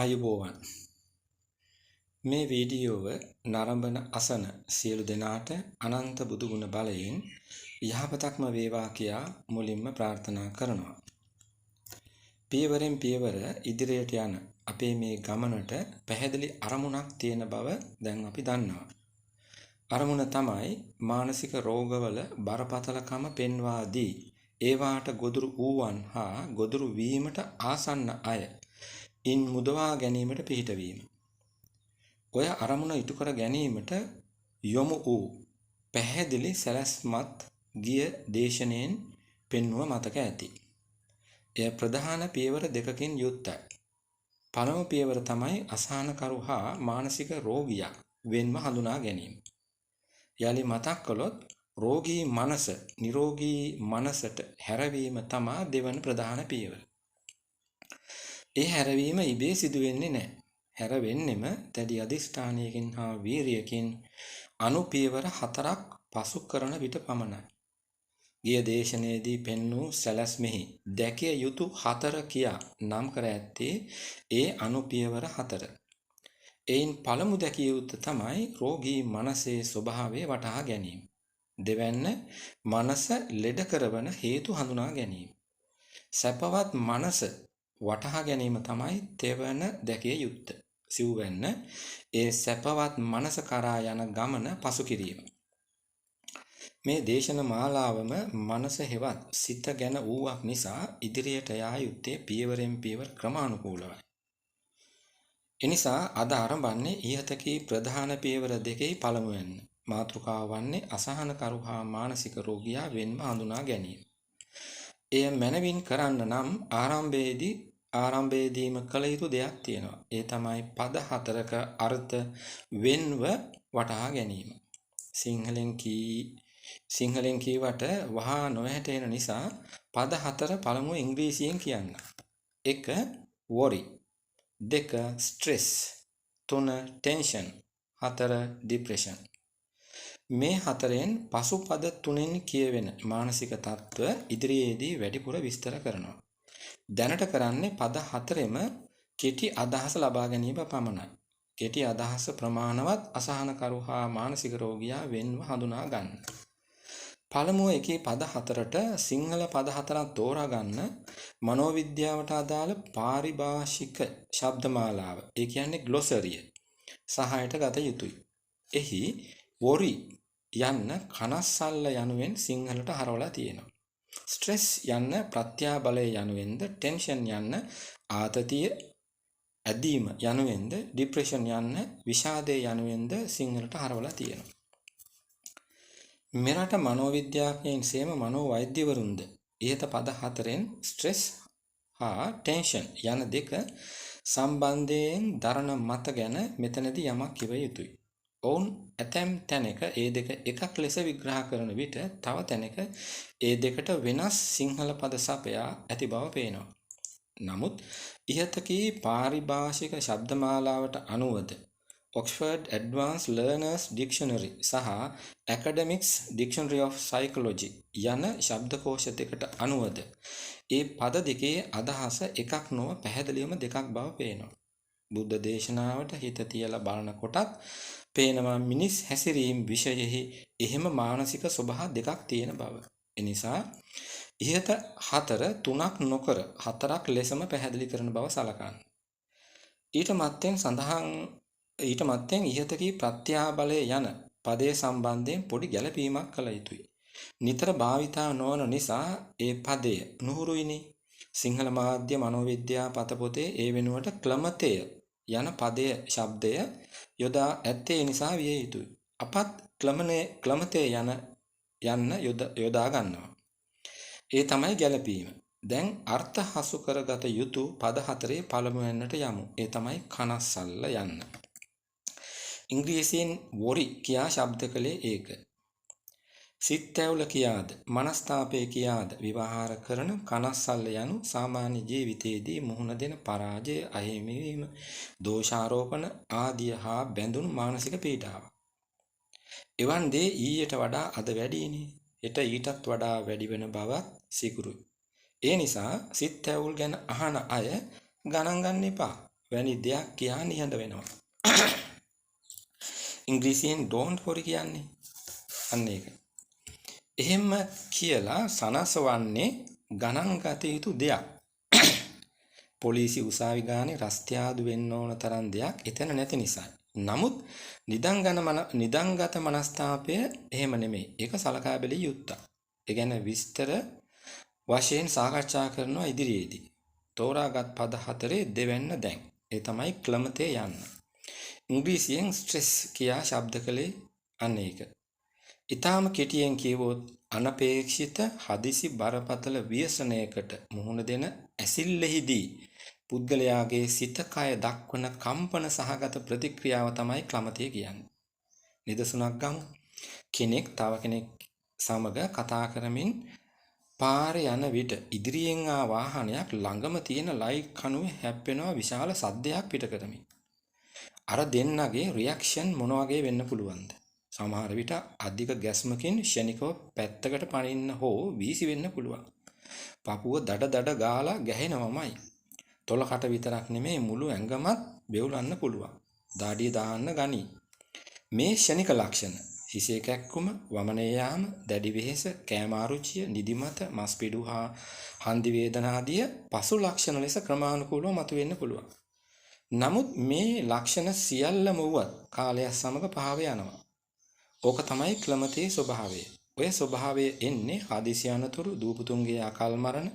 ආයුබෝවන් මේ වීඩියෝව නරඹන අසන සියලු දෙනාට අනන්ත බුදුගුණ බලයෙන් යහපතක්ම වේවා කියා මුලින්ම ප්‍රාර්ථනා කරනවා. පියවරෙන් පියවර ඉදිරියට යන අපේ මේ ගමනට පැහැදිලි අරමුණක් තියෙන බව දැන් අපි දන්නවා. අරමුණ තමයි මානසික රෝගවල බරපතලකම පෙන්වා දී ඒවාට ගොදුරු වූවන් හා ගොදුරු වීමට ආසන්න අය ඉන් මුදවා ගැනීමට පිහිටවීම. ඔය අරමුණ ඉටු කර ගැනීමට යොමු වූ පැහැදිලි සැලැස්මත් ගිය දේශනෙන් පෙන්වුව මතක ඇති. එය ප්‍රධාන පියවර දෙකකින් යුක්තයි. පළමු පියවර තමයි අසහනකරු හා මානසික රෝගියා වෙන්ව හඳුනා ගැනීම. යලි මතක් කළොත් රෝගී මනස නිරෝගී මනසට හැරවීම තමා දෙවන ප්‍රධාන පියවර. ඒ හැරවීම ඉබේ සිදු වෙන්නේ නැහැ. හැරවෙන්නෙම දැඩි අධිෂ්ඨානයකින් හා වීරියකින් අනුපියවර 4ක් පසු කරන විට පමණයි. ගිය දේශනාවේදී පෙන්වූ සැලැස්මෙහි දැකිය යුතු 4 කියා නම් කර ඇත්තේ ඒ අනුපියවර 4. එයින් පළමු දැකිය යුතු තමයි රෝගී මනසේ ස්වභාවය වටහා ගැනීම. දෙවැන්න මනස ලෙඩ කරවන හේතු හඳුනා ගැනීම. සැපවත් මනස වටහා ගැනීම තමයි තෙවන දැකිය යුත්තේ. සිව්වැන්න ඒ සැපවත් මනස කරා යන ගමන පසු කිරීම. මේ දේශන මාලාවම මනස හෙවත් සිත ගැන වූවක් නිසා ඉදිරියට යා යුත්තේ පියවරෙන් පියවර ක්‍රමානුකූලවයි. එනිසා අද ආරම්භන්නේ ඉහතකී ප්‍රධාන පියවර දෙකේ පළමුවෙන්. මාතෘකාව වන්නේ අසහනකරු හා මානසික රෝගියා වෙන්ව හඳුනා ගැනීම. එය මනවින් කරන්න නම් ආරම්භයේදීම කළ යුතු දෙයක් තියෙනවා. ඒ තමයි පද 4ක අර්ථ වෙන්ව වටහා ගැනීම. සිංහලෙන් කීවට වහා නොහැටෙන නිසා පද 4 පළමුව ඉංග්‍රීසියෙන් කියන්න. 1 worry, 2 stress, 3 tension, 4 depression. මේ 4න් පසු පද 3න් කියවෙන මානසික තත්ත්ව ඉදිරියේදී වැඩිපුර විස්තර කරනවා. දැනට කරන්නේ පද 4ෙම කෙටි අදහස ලබා ගැනීම පමණයි. කෙටි අදහස ප්‍රමාණවත් අසහනකරු හා මානසික රෝගියා වෙන්ව හඳුනා ගන්න. පළමුව එකේ පද 4ට සිංහල පද 4ක් තෝරා ගන්න මනෝවිද්‍යාවට අදාළ පාරිභාෂික ශබ්දමාලාව, ඒ කියන්නේ ග්ලොසරිය සහායට ගත යුතුයි. එහි worry යන්න කනස්සල්ල යනුවෙන් සිංහලට හරවලා තියෙනවා. ස්ට්‍රෙස් යන්න ප්‍රත්‍යාබලය යනුවෙන්ද, ටෙන්ෂන් යන්න ආතතිය ඇදීම යනුවෙන්ද, ડિප්‍රෙෂන් යන්න විෂාදය යනුවෙන්ද සිංහලට හරවලා තියෙනවා. මෙරට මනෝවිද්‍යාඥයින් සේම මනෝවෛද්‍යවරුන්ද ඉහත පද 4ෙන් ස්ට්‍රෙස් හා ටෙන්ෂන් යන දෙක සම්බන්ධයෙන් දරන මත ගැන මෙතනදී යමක් කිව යුතුයි. ඔවුන් ඇතැම් තැනක ඒ දෙක එකක් ලෙස විග්‍රහ කරන විට තව තැනක ඒ දෙකට වෙනස් සිංහල පද සපයා ඇති බව පේනවා. නමුත් ඉහතකී පාරිභාෂික ශබ්දමාලාවට අනුවද Oxford Advanced Learners Dictionary සහ Academics Dictionary of Psychology යන ශබ්දකෝෂ දෙකට අනුවද ඒ පද දෙකේ අදහස එකක් නොව පැහැදිලිවම දෙකක් බව පේනවා. බුද්ධ දේශනාවට හිත තියලා බලන කොටත් පේනවා මිනිස් හැසිරීම් විෂයෙහි එහෙම මානසික ස්වභාව දෙකක් තියෙන බව. එනිසා ඉහත 4 3ක් නොකර 4ක් ලෙසම පැහැදිලි කරන බව සලකන්න. ඊට මත්තෙන් ඉහතකී ප්‍රත්‍යාබලය යන පදයේ සම්බන්ධයෙන් පොඩි ගැළපීමක් කළ යුතුයි. නිතර භාවිතා නොවන නිසා ඒ පදය නුහුරුයිනි. සිංහල මාධ්‍ය මනෝවිද්‍යා පතපොතේ ඒ වෙනුවට ක්ලමතය යන පදය ශබ්දය යොදා ඇත්තේ නිසා විය යුතුයි. අපත් ක්ලමතය යන්න යොදා ගන්නවා. ඒ තමයි ගැළපීම. දැන් අර්ථ හසු කරගත යුතු පද 4 පළමුවෙන්නට යමු. ඒ තමයි කනස්සල්ල යන්න. ඉංග්‍රීසියෙන් worry කියා ශබ්ද කළේ ඒක. සිත් ඇවුල කියාද මනස්තාපය කියාද විවහාර කරන කනස්සල්ල යනු සාමාන්‍ය ජීවිතයේදී මුහුණ දෙන පරාජය, අහිමිවීම, දෝෂාරෝපණ ආදිය හා බැඳුණු මානසික පීඩාවක්. එවන් දේ ඊට වඩා අද වැඩිනේ. හෙට ඊටත් වඩා වැඩි වෙන බවත් සිකුරුයි. ඒ නිසා සිත් ඇවුල් ගැන අහන අය ගණන් ගන්න එපා. වැනි දෙයක් කියා නිහඬ වෙනවා. ඉංග්‍රීසියෙන් don't worry කියන්නේ අන්න ඒක. එහෙම කියලා සනසවන්නේ ගණන් ගත යුතු දෙයක්. පොලිසි උසාවි ගානේ රස්තියාදු වෙන්න ඕන තරම් දෙයක් එතන නැති නිසා. නමුත් නිදංගත මනස්ථාපය එහෙම නෙමෙයි. ඒක සලකා බැලිය යුත්තක්. ඒ ගැන විස්තර වශයෙන් සාකච්ඡා කරනවා ඉදිරියේදී. තෝරාගත් පද 4 දෙවැන්න දැන්. ඒ තමයි ක්ලමතේ යන්න. ඉංග්‍රීසියෙන් ස්ට්‍රෙස් කියා ශබ්ද කළේ අන්න ඒක. ඊටාම කෙටියෙන් කියවොත් අනපේක්ෂිත හදිසි බරපතල ව්‍යසනයකට මුහුණ දෙන ඇසිල්ලෙහිදී පුද්ගලයාගේ සිත කය දක්වන කම්පන සහගත ප්‍රතික්‍රියාව තමයි ක්ලමතේ කියන්නේ. නිදසුනක් ගමු. කෙනෙක් තව කෙනෙක් සමග කතා කරමින් පාරේ යන විට ඉදිරියෙන් ආ වාහනයක් ළඟම තියෙන ලයිට් කණුවේ හැප්පෙනවා විශාල සද්දයක් පිට කරමින්. අර දෙන්නගේ රියැක්ෂන් මොන වගේ වෙන්න පුළුවන්ද? සමහර විට අධික ගැස්මකින් ෂණිකව පැත්තකට පනින්න හෝ වීසි වෙන්න පුළුවන්. පපුව දඩ ගාලා ගැහෙනවමයි. තොලකට විතරක් නෙමෙයි මුළු ඇඟමත් බෙවුලන්න පුළුවන්. දාඩිය දාන්න ගනි. මේ ෂණික ලක්ෂණ හිසේ කැක්කුම, වමනේ යාම, දැඩි වෙහෙස, කෑම අරුචිය, නිදිමත, මස්පිඩු හා හන්දි වේදනා ආදී පසු ලක්ෂණ ලෙස ක්‍රමානුකූලව මතුවෙන්න පුළුවන්. නමුත් මේ ලක්ෂණ සියල්ලම වුවත් කාලය සමග පහව යනවා. ඕක තමයි ක්ලමතේ ස්වභාවය. ඔය ස්වභාවය එන්නේ හදිසි අනතුරු, දූපුතුන්ගේ අකල් මරණ,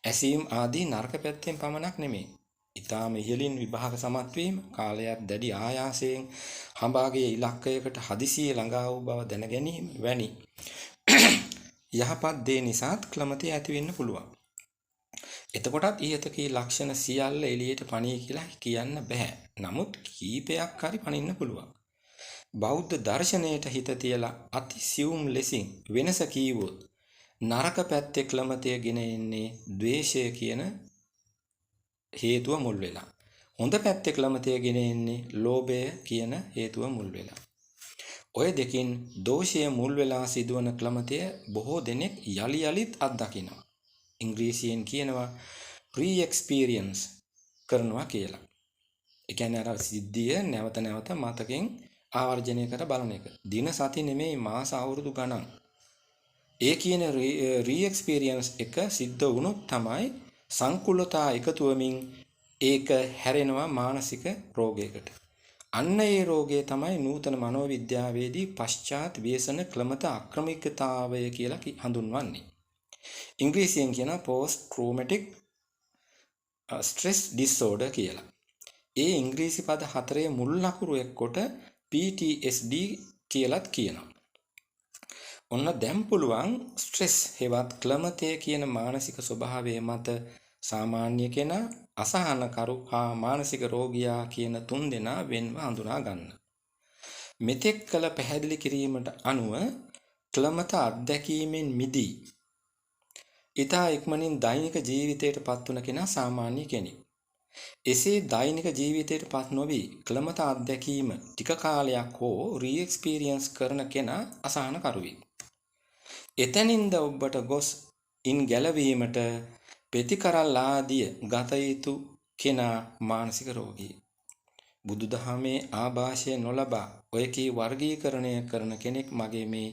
ඇසීම් ආදී නරක පැත්තෙන් පමණක් නෙමෙයි. ඊටාම ඉහළින් විභාග සමත් වීම, කාලයක් දැඩි ආයාසයෙන් හඹාගේ ඉලක්කයකට හදිසියේ ළඟා වූ බව දැන ගැනීම වැනි යහපත් දේ නිසාත් ක්ලමතේ ඇති වෙන්න පුළුවන්. එතකොටත් ඊට කී ලක්ෂණ සියල්ල එළියට පණී කියලා කියන්න බෑ. නමුත් කීපයක් හරි පණින්න පුළුවන්. බෞද්ධ දර්ශනයට හිත තියලා අති සියුම් ලෙසින් වෙනස කීවොත් නරක පැත්තේ ක්ලමතය ගෙන එන්නේ ද්වේෂය කියන හේතුව මුල් වෙලා. හොඳ පැත්තේ ක්ලමතය ගෙන එන්නේ ලෝභය කියන හේතුව මුල් වෙලා. ඔය දෙකින් දෝෂය මුල් වෙලා සිදුවන ක්ලමතය බොහෝ දෙනෙක් යලි යලිත් අත්දකිනවා. ඉංග්‍රීසියෙන් කියනවා re-experience කරනවා කියලා. ඒ කියන්නේ අර සිද්ධිය නැවත නැවත මතකෙන් ආවර්ජනය කර බලන එක. දින සති නෙමෙයි මාස අවුරුදු ගණන්. ඒ කියන re-experience එක සිද්ධ වුණොත් තමයි සංකුලතා එකතු වෙමින් ඒක හැරෙනවා මානසික රෝගයකට. අන්න ඒ රෝගය තමයි නූතන මනෝවිද්‍යාවේදී පශ්චාත් ව්‍යසන ක්ලමත අක්‍රමිකතාවය කියලා හඳුන්වන්නේ. ඉංග්‍රීසියෙන් කියන post traumatic stress disorder කියලා. ඒ ඉංග්‍රීසි පද 4 මුල් ලකුරු එක්කොට PTSD කියලාත් කියනවා. ඔන්න දැන් පුළුවන් ස්ට්‍රෙස් හෙවත් ක්ලමතය කියන මානසික ස්වභාවය මත සාමාන්‍ය කෙනා, අසහනකරු හා මානසික රෝගියා කියන තුන් දෙනා වෙන්ව හඳුනා ගන්න. මෙතෙක් කළ පැහැදිලි කිරීමට අනුව ක්ලමත අත්දැකීමෙන් මිදී ඊතා ඉක්මනින් දෛනික ජීවිතයට පත්වන කෙනා සාමාන්‍ය කෙනෙක්. එසේ දෛනික ජීවිතයට පත් නොවි ක්ලමත අත්දැකීම ටික කාලයක් හෝ re-experience කරන කෙනා අසහනකරුවෙක්. එතනින්ද ඔබට ගොස් ඉන් ගැලවීමට ප්‍රතිකරල් ආදිය ගත යුතු කෙනා මානසික රෝගී. බුදුදහමේ ආభాෂය නොලබා ඔය කී වර්ගීකරණය කරන කෙනෙක් මගේ මේ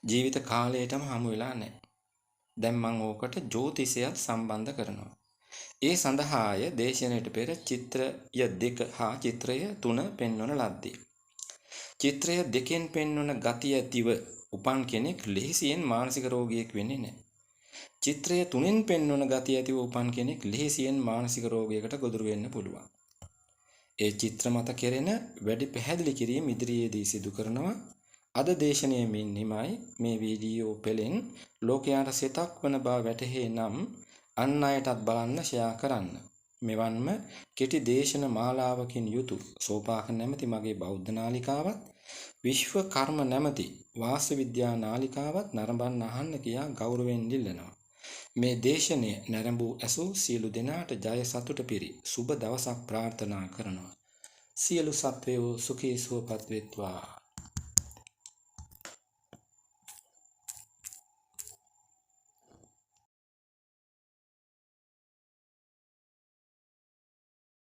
ජීවිත කාලයටම හමු වෙලා නැහැ. දැන් මම ඕකට ජ්‍යොතිෂයත් සම්බන්ධ කරනවා. ඒ සඳහාය දේශනයට පෙර චිත්‍රය 2 හා චිත්‍රය 3 පෙන්වන ලද්දේ. චිත්‍රය 2න් පෙන්වන ගතිය ඇතිව උපන් කෙනෙක් ලෙහෙසියෙන් මානසික රෝගියෙක් වෙන්නේ නැහැ. චිත්‍රය 3න් පෙන්වන ගතිය ඇතිව උපන් කෙනෙක් ලෙහෙසියෙන් මානසික රෝගයකට ගොදුරු වෙන්න පුළුවන්. ඒ චිත්‍ර මත කෙරෙන වැඩි පැහැදිලි කිරීම ඉදිරියේදී සිදු කරනවා. අද දේශනයේ මෙන්නමයි මේ වීඩියෝ පෙළෙන් ලෝකයාට සිතක් වන බව වැටහේ නම් අන් අයටත් බලන්න ෂෙයා කරන්න. මෙවන්ම කෙටි දේශන මාලාවකින් යුතු සෝපාක නැමැති මගේ බෞද්ධ නාලිකාවත්, විශ්ව කර්ම නැමැති වාස්තු විද්‍යා නාලිකාවත් නරඹන්න අහන්න කියා ගෞරවයෙන් ඉල්ලනවා. මේ දේශනය නැරඹූ ඇසූ සියලු දෙනාට ජය සතුට පිරි සුබ දවසක් ප්‍රාර්ථනා කරනවා. සියලු සත්වයෝ සුඛී සුවපත් වෙත්වා.